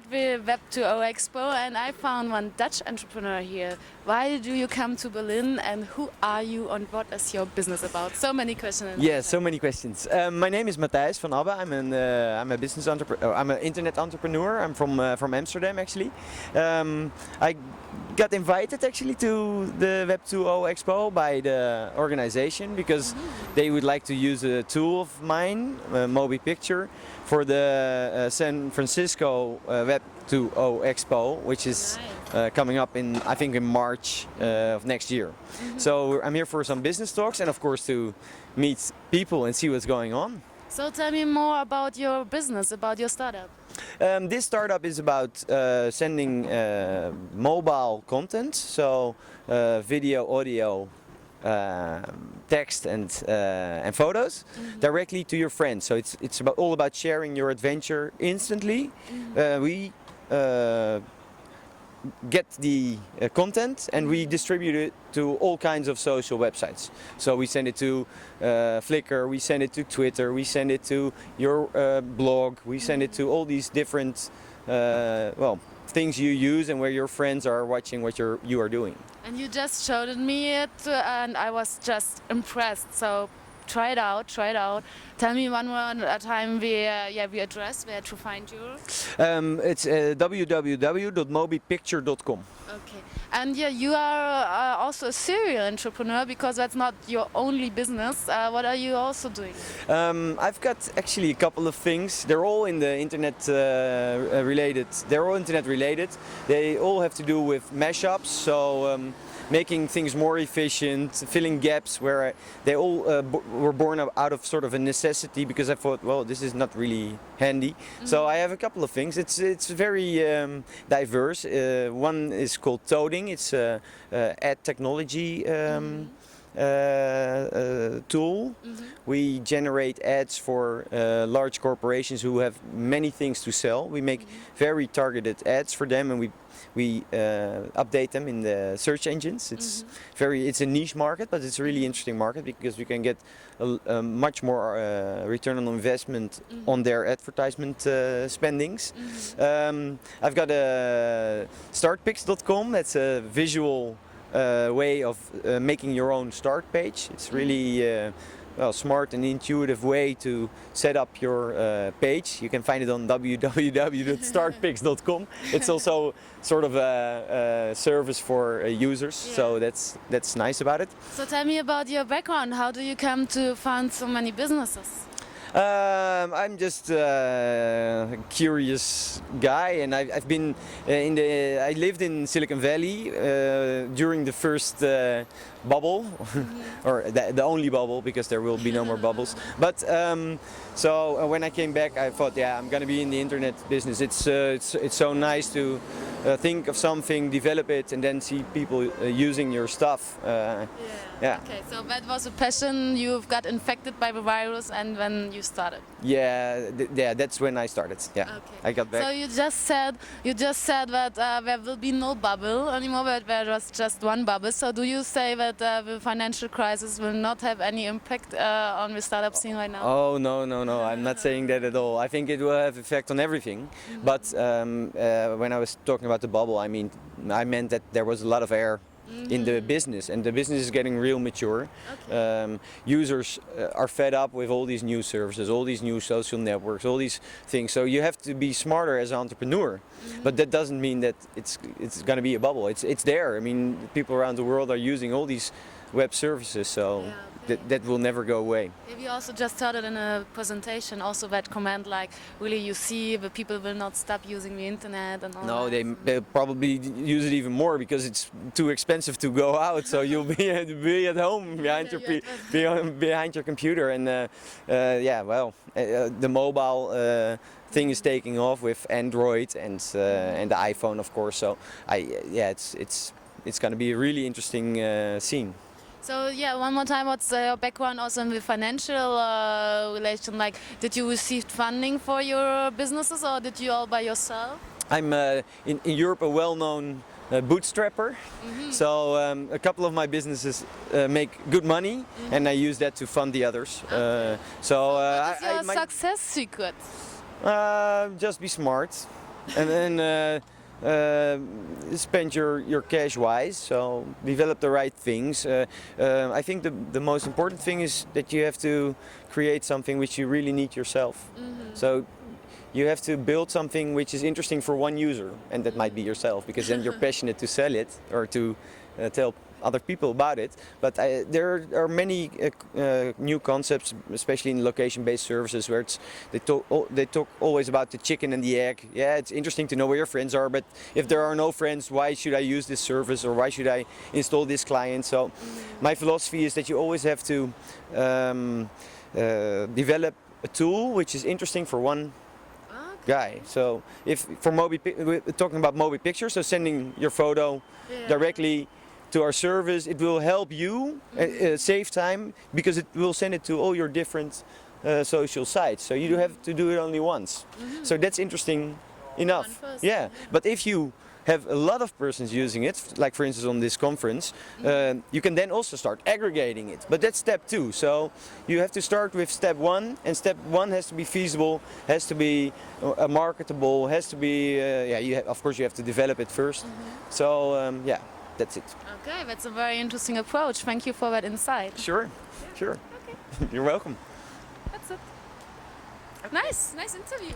at the Web 2.0 Expo and I found one Dutch entrepreneur here. Why do you come to Berlin and who are you and what is your business about? So many questions. Yeah, so many questions. My name is Mathy van Abbe. I'm a business entrepreneur. I'm an internet entrepreneur. I'm from Amsterdam actually. I got invited actually to the Web 2.0 Expo by the organization because they would like to use a tool of mine, mobypicture, for the San Francisco Web 2.0 Expo, which is coming up in, I think, in March of next year. So I'm here for some business talks and of course to meet people and see what's going on. So tell me more about your business, about your startup. This startup is about sending mobile content, so video, audio, text and photos directly to your friends. So it's all about sharing your adventure instantly. We get the content and we distribute it to all kinds of social websites. So we send it to Flickr, we send it to Twitter, we send it to your blog, we send it to all these different things you use and where your friends are watching what you are doing. And you just showed me it and I was just impressed. So try it out, try it out. Tell me one more time the address where to find you. It's www.mobypicture.com. Okay. And yeah, you are also a serial entrepreneur because that's not your only business. What are you also doing? I've got actually a couple of things. They're all in the internet related. They're all internet related. They all have to do with mashups. So making things more efficient, filling gaps where they all were born out of sort of a necessity because I thought, well, this is not really handy. So I have a couple of things. It's very diverse. One is called Toading. It's a ad technology tool. We generate ads for large corporations who have many things to sell. We make very targeted ads for them and we update them in the search engines. It's a niche market, but it's a really interesting market because we can get a much more return on investment on their advertisement spendings. I've got a startpix.com. That's a visual way of making your own start page. It's really smart and intuitive way to set up your page. You can find it on www.startpix.com. It's also sort of a service for users, so that's nice about it. So tell me about your background. How do you come to fund so many businesses? I'm just a curious guy, and I've been I lived in Silicon Valley during the first bubble, or the only bubble, because there will be no more bubbles. But so when I came back, I thought, yeah, I'm gonna be in the internet business. It's so nice to think of something, develop it, and then see people using your stuff. Yeah. Okay, so that was a passion. You got infected by the virus, and when you started. Yeah, that's when I started. Yeah, okay. I got back. So you just said that there will be no bubble anymore. But there was just one bubble. So do you say that the financial crisis will not have any impact on the startup scene right now? Oh no! I'm not saying that at all. I think it will have effect on everything. But when I was talking about the bubble, I meant that there was a lot of air in the business, and the business is getting real mature. Okay. Users are fed up with all these new services, all these new social networks, all these things. So you have to be smarter as an entrepreneur. But that doesn't mean that it's going to be a bubble. It's there. I mean, people around the world are using all these web services, so that will never go away. You also just started in a presentation also that comment like, really you see the people will not stop using the internet and all No, that. they'll probably use it even more because it's too expensive to go out, so you'll be at home behind your computer, and the mobile thing is taking off with Android and the iPhone, of course. So it's going to be a really interesting scene. So yeah, one more time, what's your background also in the financial relation? Like, did you receive funding for your businesses or did you all by yourself? I'm in Europe a well-known bootstrapper. So a couple of my businesses make good money and I use that to fund the others. Okay. What is your success secret? Just be smart. and then spend your cash wise. So develop the right things. I think the most important thing is that you have to create something which you really need yourself. So you have to build something which is interesting for one user, and that might be yourself, because then you're passionate to sell it or to tell other people about it. But there are many new concepts, especially in location-based services, where they talk always about the chicken and the egg. Yeah, it's interesting to know where your friends are, but if there are no friends, why should I use this service, or why should I install this client? So my philosophy is that you always have to develop a tool which is interesting for one guy. So if for we're talking about mobypicture, so sending your photo directly to our service, it will help you save time, because it will send it to all your different social sites. So you have to do it only once. So that's interesting enough. Yeah, but if you have a lot of persons using it, like for instance on this conference, you can then also start aggregating it. But that's step 2. So you have to start with step 1, and step 1 has to be feasible, has to be marketable, has to be, of course you have to develop it first. So yeah, that's it. Okay, that's a very interesting approach. Thank you for that insight. Sure, sure. Okay. You're welcome. That's it. Nice interview.